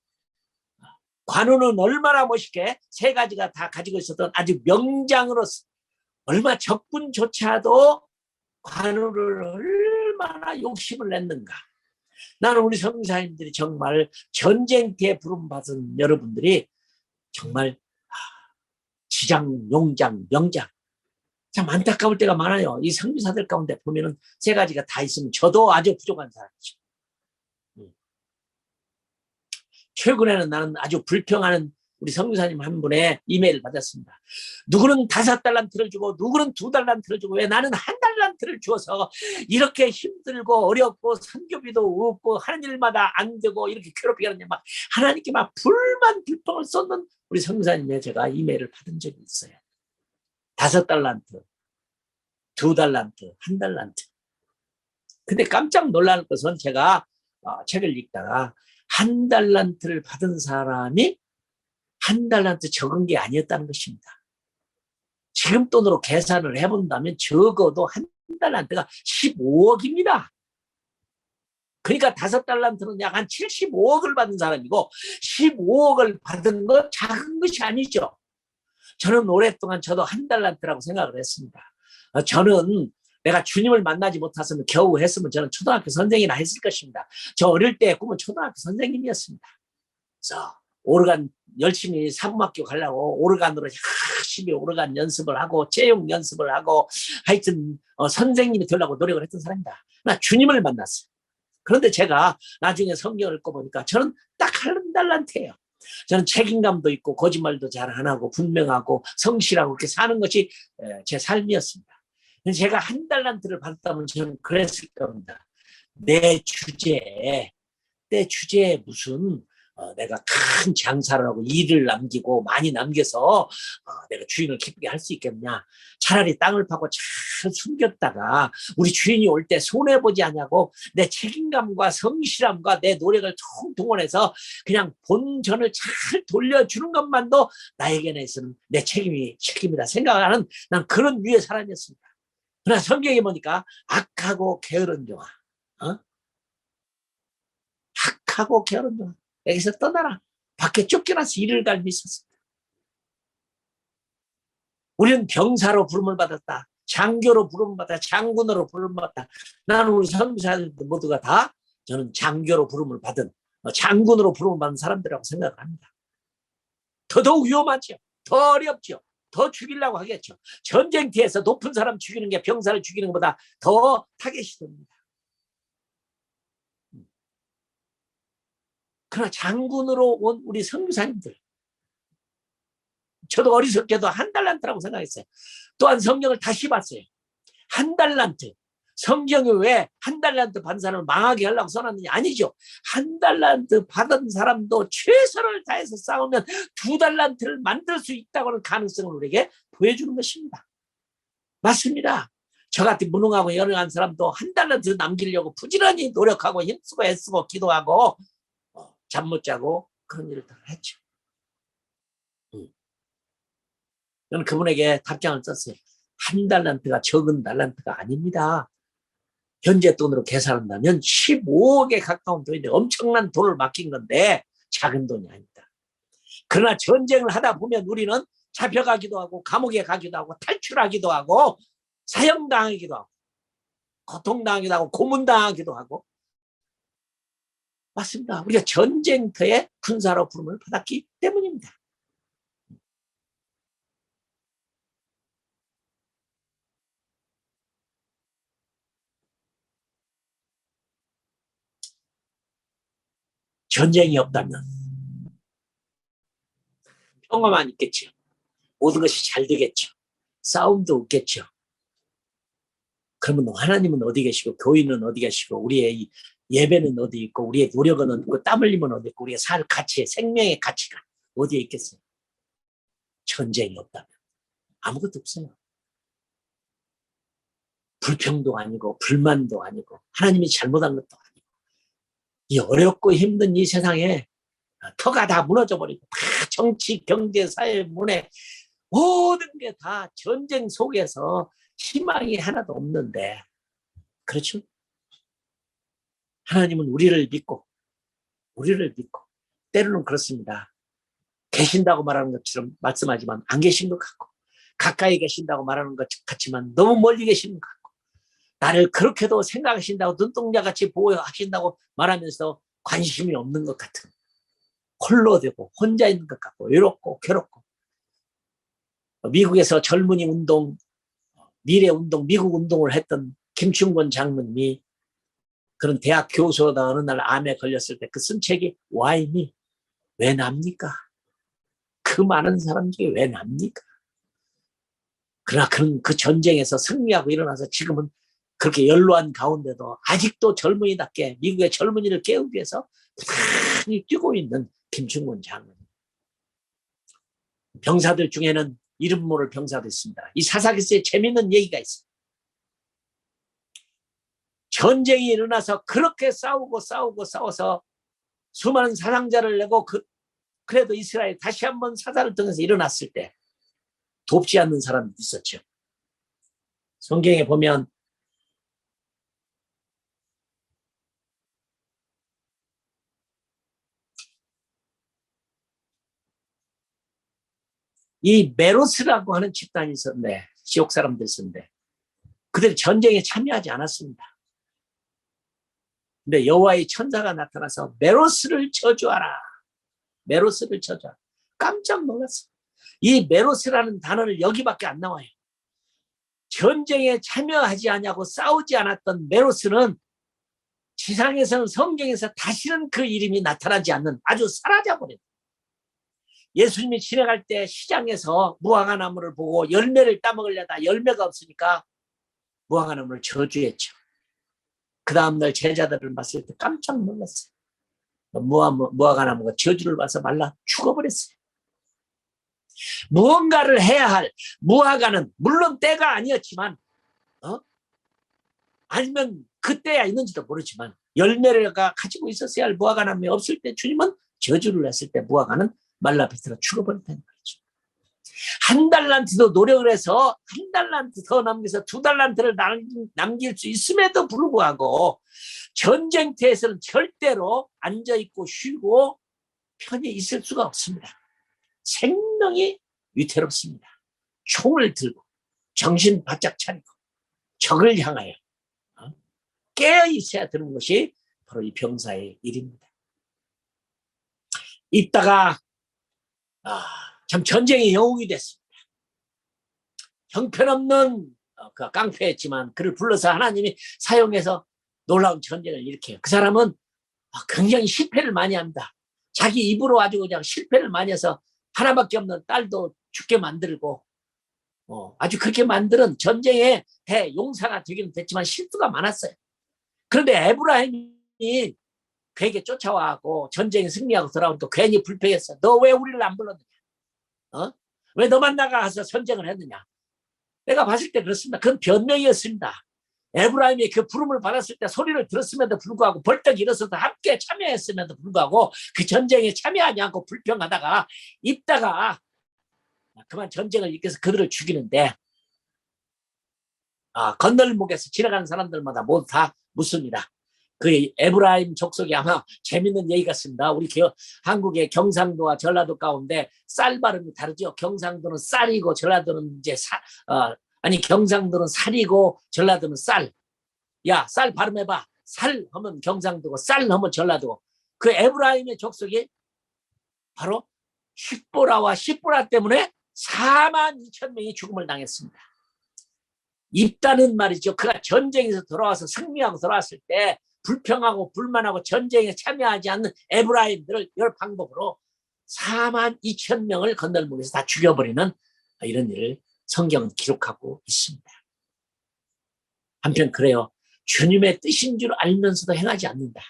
관우는 얼마나 멋있게 세 가지가 다 가지고 있었던 아주 명장으로서 얼마 적군조차도 관우를 얼마나 욕심을 냈는가. 나는 우리 선교사님들이 정말 전쟁터에 부름받은 여러분들이 정말 지장, 용장, 명장 참 안타까울 때가 많아요. 이 선교사들 가운데 보면은 세 가지가 다 있으면 저도 아주 부족한 사람이죠. 최근에는 나는 아주 불평하는 우리 선교사님 한 분의 이메일을 받았습니다. 누구는 5달란트를 주고 누구는 2달란트를 주고 왜 나는 1달란트를 주어서 이렇게 힘들고 어렵고 선교비도 없고 하는 일마다 안 되고 이렇게 괴롭히게 하느냐 막 하나님께 막 불만 불평을 쏟는 우리 선교사님의 제가 이메일을 받은 적이 있어요. 5달란트, 2달란트, 1달란트. 근데 깜짝 놀랄 것은 제가 책을 읽다가 1달란트를 받은 사람이 1달란트 적은 게 아니었다는 것입니다. 지금 돈으로 계산을 해본다면 적어도 1달란트가 15억입니다. 그러니까 5달란트는 약 한 75억을 받은 사람이고 15억을 받은 건 작은 것이 아니죠. 저는 오랫동안 저도 1달란트라고 생각을 했습니다. 저는 내가 주님을 만나지 못했으면 겨우 했으면 저는 초등학교 선생이나 했을 것입니다. 저 어릴 때 꿈은 초등학교 선생님이었습니다. 그래서 오르간 열심히 사범학교 가려고 오르간으로 열심히 오르간 연습을 하고 채용 연습을 하고 하여튼 선생님이 되려고 노력을 했던 사람입니다. 나 주님을 만났어요. 그런데 제가 나중에 성경을 읽어보니까 저는 딱 1달란트예요. 저는 책임감도 있고 거짓말도 잘 안 하고 분명하고 성실하고 그렇게 사는 것이 제 삶이었습니다. 제가 1달란트를 받았다면 저는 그랬을 겁니다. 내 주제에 무슨 내가 큰 장사를 하고 일을 남기고 많이 남겨서 내가 주인을 기쁘게 할 수 있겠냐. 차라리 땅을 파고 잘 숨겼다가 우리 주인이 올 때 손해보지 않냐고 내 책임감과 성실함과 내 노력을 동원해서 그냥 본전을 잘 돌려주는 것만도 나에게는 내 책임이다 생각하는 난 그런 유의 사람이었습니다. 그러나 성경에 보니까 악하고 게으른 종아, 악하고 게으른 종아 여기서 떠나라. 밖에 쫓겨나서 이를 갈미 있었습니다. 우리는 병사로 부름을 받았다. 장교로 부름을 받았다. 장군으로 부름을 받았다. 나는 우리 선교사들 모두가 다 저는 장교로 부름을 받은 장군으로 부름을 받은 사람들이라고 생각을 합니다. 더더욱 위험하죠. 더 어렵죠. 더 죽이려고 하겠죠. 전쟁터에서 높은 사람 죽이는 게 병사를 죽이는 것보다 더 타겟이 됩니다. 그러나 장군으로 온 우리 선교사님들 저도 어리석게도 1달란트라고 생각했어요. 또한 성경을 다시 봤어요. 1달란트 성경이 왜 1달란트 받은 사람을 망하게 하려고 써놨느냐. 아니죠. 1달란트 받은 사람도 최선을 다해서 싸우면 2달란트를 만들 수 있다고 하는 가능성을 우리에게 보여주는 것입니다. 맞습니다. 저 같은 무능하고 연약한 사람도 1달란트 남기려고 부지런히 노력하고 힘쓰고 애쓰고 기도하고 잠 못 자고 그런 일을 했죠. 저는 그분에게 답장을 썼어요. 1달란트가 적은 달란트가 아닙니다. 현재 돈으로 계산한다면 15억에 가까운 돈인데 엄청난 돈을 맡긴 건데 작은 돈이 아니다. 그러나 전쟁을 하다 보면 우리는 잡혀가기도 하고 감옥에 가기도 하고 탈출하기도 하고 사형당하기도 하고 고통당하기도 하고 고문당하기도 하고 맞습니다. 우리가 전쟁터에 군사로 부름을 받았기 때문입니다. 전쟁이 없다면 평화만 있겠죠. 모든 것이 잘 되겠죠. 싸움도 없겠죠. 그러면 하나님은 어디 계시고 교인은 어디 계시고 우리의 예배는 어디 있고 우리의 노력은 어디 있고 땀 흘림은 어디 있고 우리의 살 가치 생명의 가치가 어디에 있겠어요. 전쟁이 없다면 아무것도 없어요. 불평도 아니고 불만도 아니고 하나님이 잘못한 것도 아니고 이 어렵고 힘든 이 세상에 터가 다 무너져버리고 다 정치 경제 사회 문화 모든 게 다 전쟁 속에서 희망이 하나도 없는데 그렇죠? 하나님은 우리를 믿고 때로는 그렇습니다. 계신다고 말하는 것처럼 말씀하지만 안 계신 것 같고 가까이 계신다고 말하는 것 같지만 너무 멀리 계신 것 같고 나를 그렇게도 생각하신다고 눈동자같이 보호하신다고 말하면서 관심이 없는 것 같은, 홀로 되고 혼자 있는 것 같고 외롭고 괴롭고. 미국에서 젊은이 운동, 미래 운동, 미국 운동을 했던 김충곤 장로님이 그런 대학 교수로다 어느 날 암에 걸렸을 때 그 쓴 책이 Why me? 왜 납니까? 그 많은 사람 중에 왜 납니까? 그러나 그 전쟁에서 승리하고 일어나서 지금은 그렇게 연로한 가운데도 아직도 젊은이답게 미국의 젊은이를 깨우기 위해서 부단히 뛰고 있는 김충곤 장로님. 병사들 중에는 이름 모를 병사도 있습니다. 이 사사기서에 재밌는 얘기가 있어요. 전쟁이 일어나서 그렇게 싸워서 수많은 사상자를 내고 그래도 이스라엘 다시 한번 사사를 통해서 일어났을 때 돕지 않는 사람이 있었죠. 성경에 보면 이 메로스라고 하는 집단이 있었는데, 지옥 사람들 있었는데 그들 전쟁에 참여하지 않았습니다. 근데 여호와의 천사가 나타나서 메로스를 저주하라. 메로스를 저주하라. 깜짝 놀랐어요. 이 메로스라는 단어는 여기밖에 안 나와요. 전쟁에 참여하지 않냐고 싸우지 않았던 메로스는 지상에서는 성경에서 다시는 그 이름이 나타나지 않는, 아주 사라져버렸어요. 예수님이 지나갈 때 시장에서 무화과나무를 보고 열매를 따먹으려다 열매가 없으니까 무화과나무를 저주했죠. 그 다음날 제자들을 봤을 때 깜짝 놀랐어요. 무화과나무가 저주를 받아서 말라 죽어버렸어요. 무언가를 해야 할 무화과는 물론 때가 아니었지만 아니면 그때야 있는지도 모르지만 열매를 가지고 있었어야 할 무화과나무가 없을 때 주님은 저주를 했을 때 무화과는 말라 비틀어 죽어버렸다는 거죠. 한 달란트도 노력을 해서 한 달란트 더 남겨서 두 달란트를 남길 수 있음에도 불구하고 전쟁터에서는 절대로 앉아있고 쉬고 편히 있을 수가 없습니다. 생명이 위태롭습니다. 총을 들고 정신 바짝 차리고 적을 향하여 깨어 있어야 되는 것이 바로 이 병사의 일입니다. 있다가 참 전쟁의 영웅이 됐습니다. 형편없는 그 깡패였지만 그를 불러서 하나님이 사용해서 놀라운 전쟁을 일으켜요. 그 사람은 굉장히 실패를 많이 합니다. 자기 입으로 아주 그냥 실패를 많이 해서 하나밖에 없는 딸도 죽게 만들고 아주 그렇게 만드는 전쟁의 대용사가 되기는 됐지만 실수가 많았어요. 그런데 에브라임이 그에게 쫓아와고 전쟁에 승리하고 돌아오니까 괜히 불평했어. 너 왜 우리를 안 불렀느냐? 왜 너만 나가서 전쟁을 했느냐? 내가 봤을 때 그렇습니다. 그건 변명이었습니다. 에브라임이 그 부름을 받았을 때 소리를 들었음에도 불구하고 벌떡 일어서서 함께 참여했음에도 불구하고 그 전쟁에 참여하지 않고 불평하다가 있다가 그만 전쟁을 일으켜서 그들을 죽이는데 건널목에서 지나가는 사람들마다 모두 다 묻습니다. 그 에브라임 족속이 아마 재밌는 얘기 같습니다. 우리 한국의 경상도와 전라도 가운데 쌀 발음이 다르죠. 경상도는 쌀이고 전라도는 이제 경상도는 살이고 전라도는 쌀. 야, 쌀 발음해봐. 살 하면 경상도고 쌀 하면 전라도. 그 에브라임의 족속이 바로 십보라와 십보라 때문에 42,000명이 죽음을 당했습니다. 입다는 말이죠. 그가 전쟁에서 돌아와서 승리하고 돌아왔을 때 불평하고 불만하고 전쟁에 참여하지 않는 에브라임들을 열 방법으로 42,000명을 건널목에서 다 죽여버리는 이런 일을 성경은 기록하고 있습니다. 한편 그래요. 주님의 뜻인 줄 알면서도 행하지 않는다.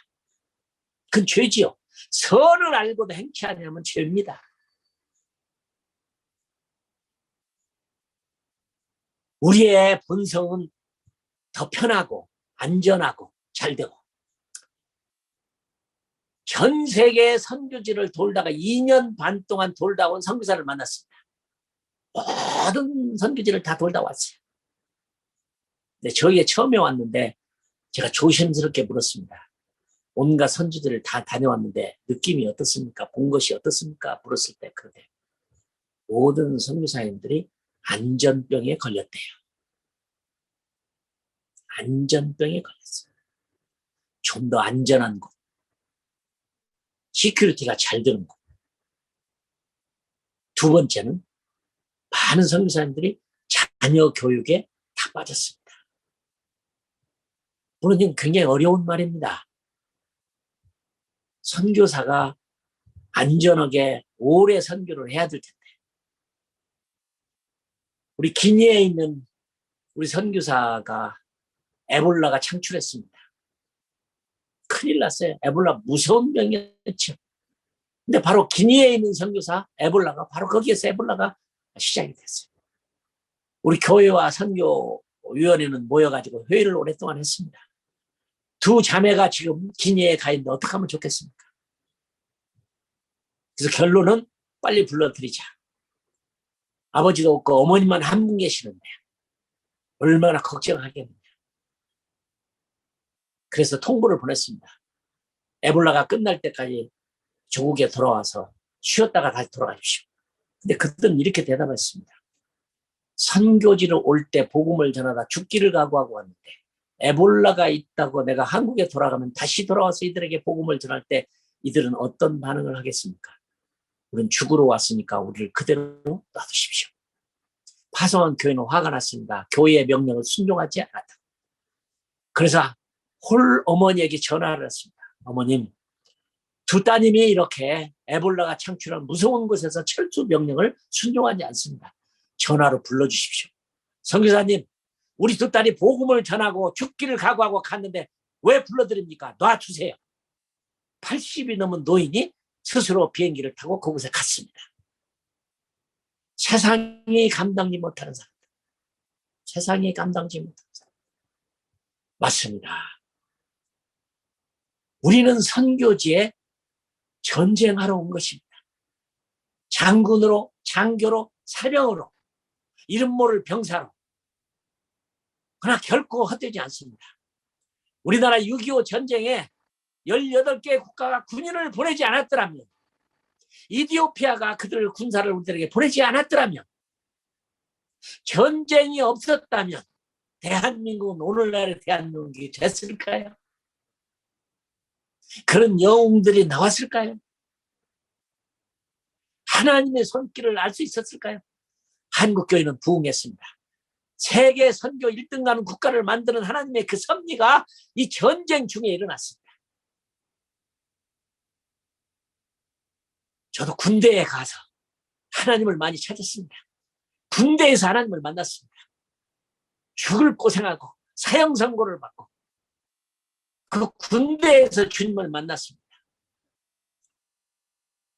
그건 죄지요. 선을 알고도 행치 않으면 죄입니다. 우리의 본성은 더 편하고 안전하고 잘되고 전 세계 선교지를 돌다가 2년 반 동안 돌다 온 선교사를 만났습니다. 모든 선교지를 다 돌다 왔어요. 근데 저희에 처음에 왔는데 제가 조심스럽게 물었습니다. 온갖 선교지를 다 다녀왔는데 느낌이 어떻습니까? 본 것이 어떻습니까? 물었을 때 그러대요. 모든 선교사님들이 안전병에 걸렸대요. 안전병에 걸렸어요. 좀 더 안전한 곳, 시큐리티가 잘 되는 곳. 두 번째는 많은 선교사님들이 자녀 교육에 다 빠졌습니다. 물론 이건 굉장히 어려운 말입니다. 선교사가 안전하게 오래 선교를 해야 될 텐데. 우리 기니에 있는 우리 선교사가 에볼라가 창출했습니다. 큰일 났어요. 에볼라 무서운 병이었죠. 근데 바로 기니에 있는 선교사 에볼라가 바로 거기에서 에볼라가 시작이 됐어요. 우리 교회와 선교위원회는 모여가지고 회의를 오랫동안 했습니다. 두 자매가 지금 기니에 가 있는데 어떻게 하면 좋겠습니까? 그래서 결론은 빨리 불러드리자. 아버지도 없고 어머니만 한 분 계시는데 얼마나 걱정하겠느냐. 그래서 통보를 보냈습니다. 에볼라가 끝날 때까지 조국에 돌아와서 쉬었다가 다시 돌아가십시오. 근데 그들은 이렇게 대답했습니다. 선교지로 올 때 복음을 전하다 죽기를 각오하고 왔는데 에볼라가 있다고 내가 한국에 돌아가면 다시 돌아와서 이들에게 복음을 전할 때 이들은 어떤 반응을 하겠습니까? 우리는 죽으러 왔으니까 우리를 그대로 놔두십시오. 파송한 교회는 화가 났습니다. 교회의 명령을 순종하지 않았다. 그래서 홀 어머니에게 전화를 했습니다. 어머님, 두 따님이 이렇게 에볼라가 창출한 무서운 곳에서 철수 명령을 순종하지 않습니다. 전화로 불러주십시오. 선교사님, 우리 두 딸이 복음을 전하고 죽기를 각오하고 갔는데 왜 불러드립니까? 놔주세요. 80이 넘은 노인이 스스로 비행기를 타고 그곳에 갔습니다. 세상이 감당지 못하는 사람들. 세상이 감당지 못하는 사람들. 맞습니다. 우리는 선교지에 전쟁하러 온 것입니다. 장군으로, 장교로, 사병으로, 이름 모를 병사로. 그러나 결코 헛되지 않습니다. 우리나라 6.25 전쟁에 18개 국가가 군인을 보내지 않았더라면, 이디오피아가 그들 군사를 우리들에게 보내지 않았더라면, 전쟁이 없었다면 대한민국은 오늘날의 대한민국이 됐을까요? 그런 영웅들이 나왔을까요? 하나님의 손길을 알 수 있었을까요? 한국교회는 부흥했습니다. 세계 선교 1등 가는 국가를 만드는 하나님의 그 섭리가 이 전쟁 중에 일어났습니다. 저도 군대에 가서 하나님을 많이 찾았습니다. 군대에서 하나님을 만났습니다. 죽을 고생하고 사형 선고를 받고 그 군대에서 주님을 만났습니다.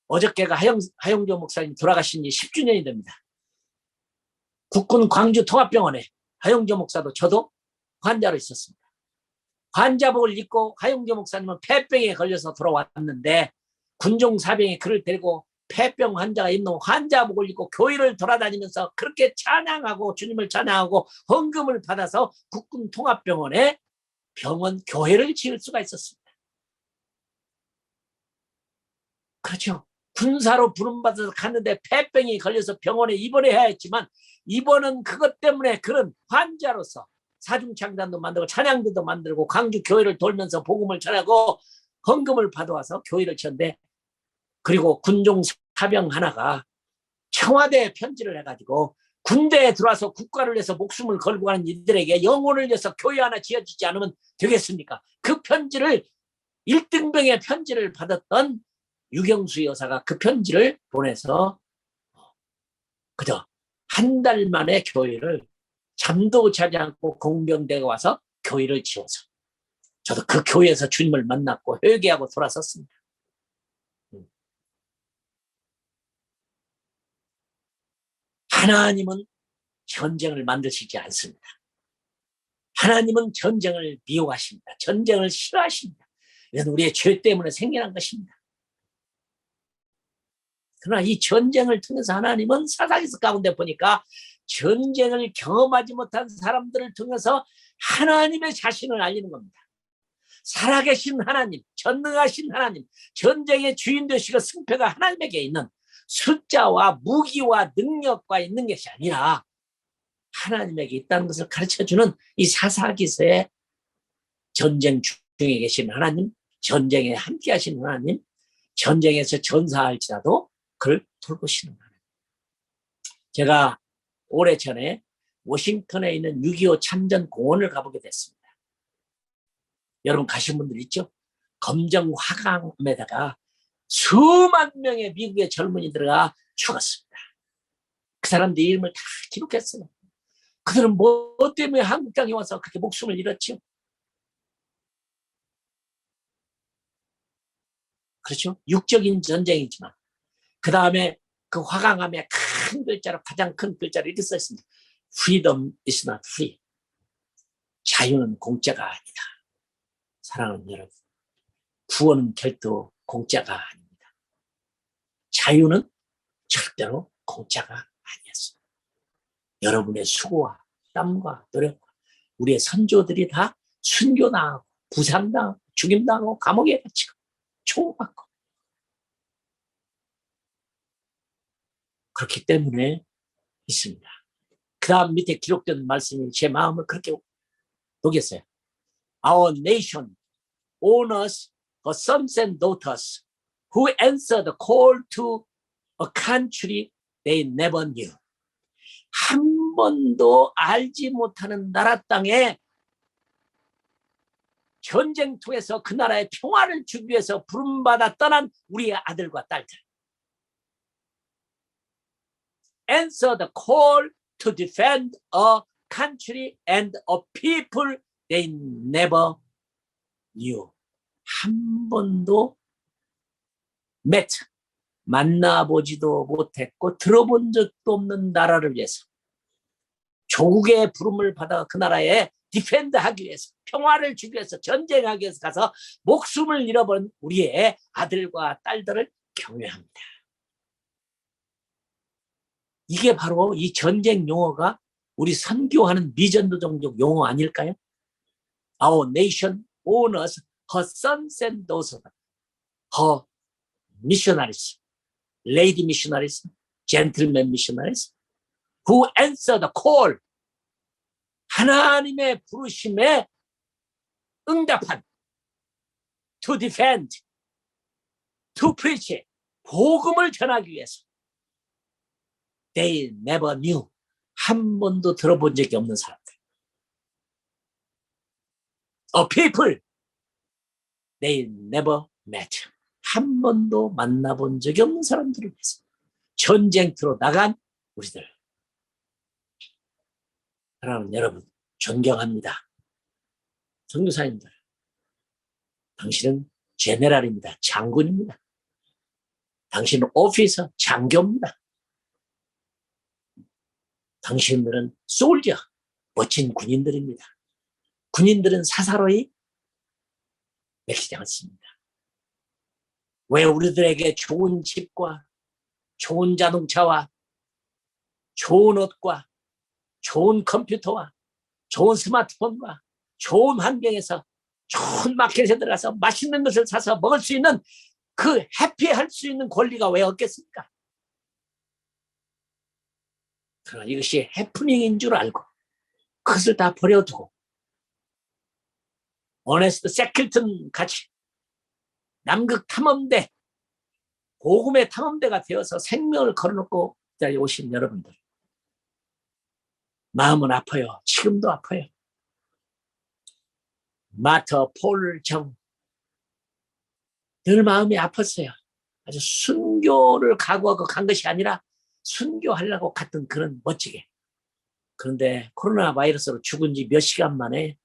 어저께가 하영조 목사님 돌아가신 지 10주년이 됩니다. 국군 광주 통합병원에 하영조 목사도 저도 환자로 있었습니다. 환자복을 입고 하영조 목사님은 폐병에 걸려서 돌아왔는데 군종 사병이 그를 데리고 폐병 환자가 있는 환자복을 입고 교회를 돌아다니면서 그렇게 찬양하고 주님을 찬양하고 헌금을 받아서 국군 통합병원에 병원 교회를 지을 수가 있었습니다. 그렇죠. 군사로 부름받아서 갔는데 폐병이 걸려서 병원에 입원해야 했지만 입원은 그것 때문에 그런 환자로서 사중창단도 만들고 찬양들도 만들고 광주 교회를 돌면서 복음을 전하고 헌금을 받아와서 교회를 지었는데 그리고 군종 사병 하나가 청와대에 편지를 해가지고 군대에 들어와서 국가를 위해서 목숨을 걸고 가는 이들에게 영혼을 위해서 교회 하나 지어지지 않으면 되겠습니까? 그 편지를 1등병의 편지를 받았던 유경수 여사가 그 편지를 보내서 그저 한 달 만에 교회를 잠도 자지 않고 공병대가 와서 교회를 지어서 저도 그 교회에서 주님을 만났고 회개하고 돌아섰습니다. 하나님은 전쟁을 만드시지 않습니다. 하나님은 전쟁을 미워하십니다. 전쟁을 싫어하십니다. 이건 우리의 죄 때문에 생겨난 것입니다. 그러나 이 전쟁을 통해서 하나님은 사사기서 가운데 보니까 전쟁을 경험하지 못한 사람들을 통해서 하나님의 자신을 알리는 겁니다. 살아계신 하나님, 전능하신 하나님, 전쟁의 주인 되시고 승패가 하나님에게 있는 숫자와 무기와 능력과 있는 것이 아니라 하나님에게 있다는 것을 가르쳐주는 이 사사기서의 전쟁 중에 계신 하나님, 전쟁에 함께 하시는 하나님, 전쟁에서 전사할지라도 그를 돌보시는 하나님. 제가 오래전에 워싱턴에 있는 6.25 참전 공원을 가보게 됐습니다. 여러분 가신 분들 있죠? 검정 화강에다가 수만 명의 미국의 젊은이들가 죽었습니다. 그 사람들의 이름을 다 기록했어요. 그들은 뭐 때문에 한국 땅에 와서 그렇게 목숨을 잃었죠? 그렇죠? 육적인 전쟁이지만 그 다음에 그 화강함에 큰 글자로, 가장 큰 글자로 이렇게 써있습니다. Freedom is not free. 자유는 공짜가 아니다. 사랑하는 여러분, 구원은 결코 공짜가 아닙니다. 자유는 절대로 공짜가 아니었습니다. 여러분의 수고와 땀과 노력과 우리의 선조들이 다 순교당하고 부상당하고 죽임당하고 감옥에 갇히고 총받고 그렇기 때문에 있습니다. 그 다음 밑에 기록된 말씀이 제 마음을 그렇게 녹였어요. Our nation honors her sons and daughters who answer the call to a country they never knew. 한 번도 알지 못하는 나라 땅에 전쟁통에서 그 나라의 평화를 주기 위해서 부름받아 떠난 우리의 아들과 딸들. Answer the call to defend a country and a people they never knew. 한 번도 만나보지도 못했고 들어본 적도 없는 나라를 위해서 조국의 부름을 받아 그 나라에 디펜드하기 위해서 평화를 주기 위해서 전쟁하기 위해서 가서 목숨을 잃어버린 우리의 아들과 딸들을 경외합니다. 이게 바로 이 전쟁 용어가 우리 선교하는 미전도정적 용어 아닐까요? Our nation honors her sons and daughters, her missionaries, lady missionaries, gentleman missionaries, who answer the call. 하나님의 부르심에 응답한 to defend, to preach, 복음을 전하기 위해서 they never knew, 한 번도 들어본 적이 없는 사람들. A people they never met, 한 번도 만나본 적이 없는 사람들을 위해서 전쟁터로 나간 우리들. 사랑하는 여러분, 존경합니다. 선교사님들, 당신은 제네랄입니다. 장군입니다. 당신은 오피서, 장교입니다. 당신들은 솔저, 멋진 군인들입니다. 군인들은 사사로이 맥히지 않습니다. 왜 우리들에게 좋은 집과 좋은 자동차와 좋은 옷과 좋은 컴퓨터와 좋은 스마트폰과 좋은 환경에서 좋은 마켓에 들어가서 맛있는 것을 사서 먹을 수 있는 그 해피할 수 있는 권리가 왜 없겠습니까? 그러나 이것이 해프닝인 줄 알고 그것을 다 버려두고 어네스트 세클튼 같이 남극 탐험대, 복음의 탐험대가 되어서 생명을 걸어놓고 오신 여러분들, 마음은 아파요. 지금도 아파요. 마터 폴 정, 늘 마음이 아팠어요. 아주 순교를 각오하고 간 것이 아니라 순교하려고 갔던 그런 멋지게. 그런데 코로나 바이러스로 죽은 지 몇 시간 만에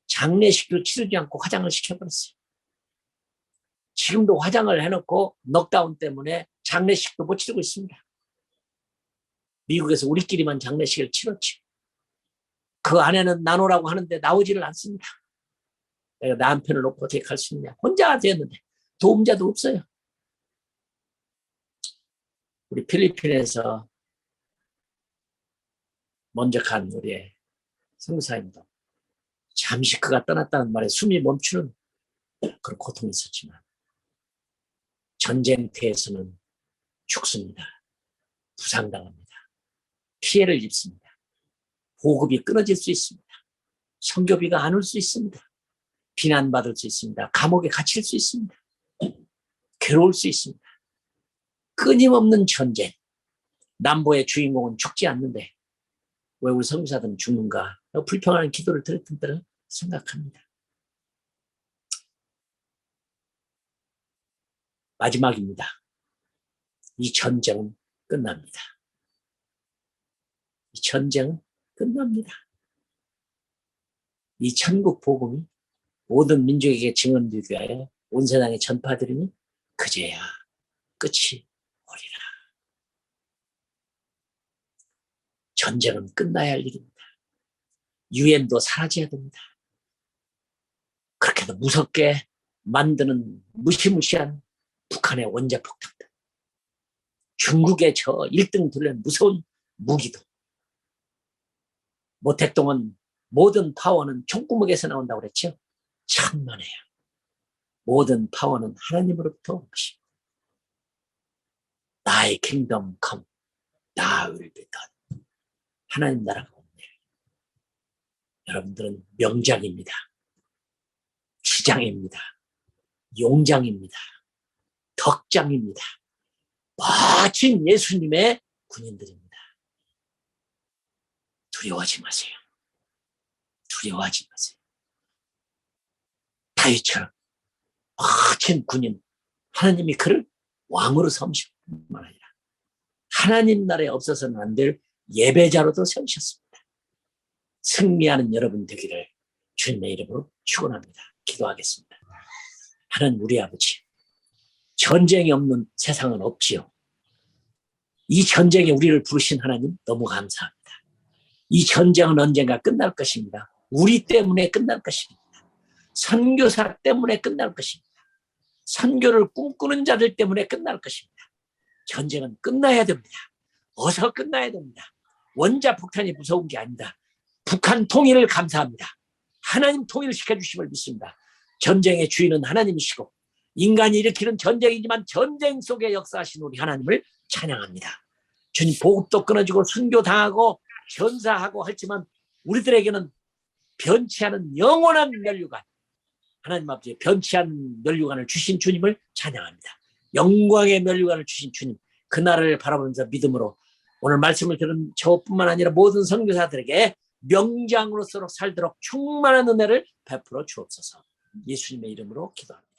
장례식도 치르지 않고 화장을 시켜버렸어요. 지금도 화장을 해놓고 넉다운 때문에 장례식도 못 치르고 있습니다. 미국에서 우리끼리만 장례식을 치렀지. 그 안에는 나누라고 하는데 나오지를 않습니다. 내가 남편을 놓고 어떻게 갈 수 있냐. 혼자 되었는데 도움자도 없어요. 우리 필리핀에서 먼저 간 우리의 선교사님도 잠시 그가 떠났다는 말에 숨이 멈추는 그런 고통이 있었지만 전쟁터에서는 죽습니다. 부상당합니다. 피해를 입습니다. 보급이 끊어질 수 있습니다. 선교비가 안 올 수 있습니다. 비난받을 수 있습니다. 감옥에 갇힐 수 있습니다. 괴로울 수 있습니다. 끊임없는 전쟁. 남보의 주인공은 죽지 않는데 왜 우리 선교사들은 죽는가? 불평하는 기도를 드렸던 때를 생각합니다. 마지막입니다. 이 전쟁은 끝납니다. 이 전쟁은 끝납니다. 이 천국 복음이 모든 민족에게 증언되기 위하여 온 세상에 전파되리니 그제야 끝이 오리라. 전쟁은 끝나야 할 일입니다. 유엔도 사라져야 됩니다. 그렇게도 무섭게 만드는 무시무시한 북한의 원자폭탄들, 중국의 저 1등 둘레는 무서운 무기도, 모택동은 모든 파워는 총구멍에서 나온다고 그랬죠. 천만에요. 모든 파워는 하나님으로부터 온 것입니다. Thy kingdom come, thy will be done. 하나님 나라가 옵니다. 여러분들은 명장입니다. 주장입니다. 용장입니다. 덕장입니다. 멋진 예수님의 군인들입니다. 두려워하지 마세요. 두려워하지 마세요. 다윗처럼 멋진 군인, 하나님이 그를 왕으로 삼으실 뿐만 아니라 하나님 나라에 없어서는 안 될 예배자로도 세우셨습니다. 승리하는 여러분 되기를 주님의 이름으로 축원합니다. 기도하겠습니다. 하나님 우리 아버지, 전쟁이 없는 세상은 없지요. 이 전쟁에 우리를 부르신 하나님 너무 감사합니다. 이 전쟁은 언젠가 끝날 것입니다. 우리 때문에 끝날 것입니다. 선교사 때문에 끝날 것입니다. 선교를 꿈꾸는 자들 때문에 끝날 것입니다. 전쟁은 끝나야 됩니다. 어서 끝나야 됩니다. 원자폭탄이 무서운 게 아니다. 북한 통일을 감사합니다. 하나님 통일을 시켜주심을 믿습니다. 전쟁의 주인은 하나님이시고 인간이 일으키는 전쟁이지만 전쟁 속에 역사하신 우리 하나님을 찬양합니다. 주님, 보급도 끊어지고 순교당하고 전사하고 하지만 우리들에게는 변치 않은 영원한 면류관, 하나님 아버지 변치 않은 면류관을 주신 주님을 찬양합니다. 영광의 면류관을 주신 주님, 그날을 바라보면서 믿음으로 오늘 말씀을 들은 저뿐만 아니라 모든 선교사들에게 명장으로서 살도록 충만한 은혜를 베풀어 주옵소서. 예수님의 이름으로 기도합니다.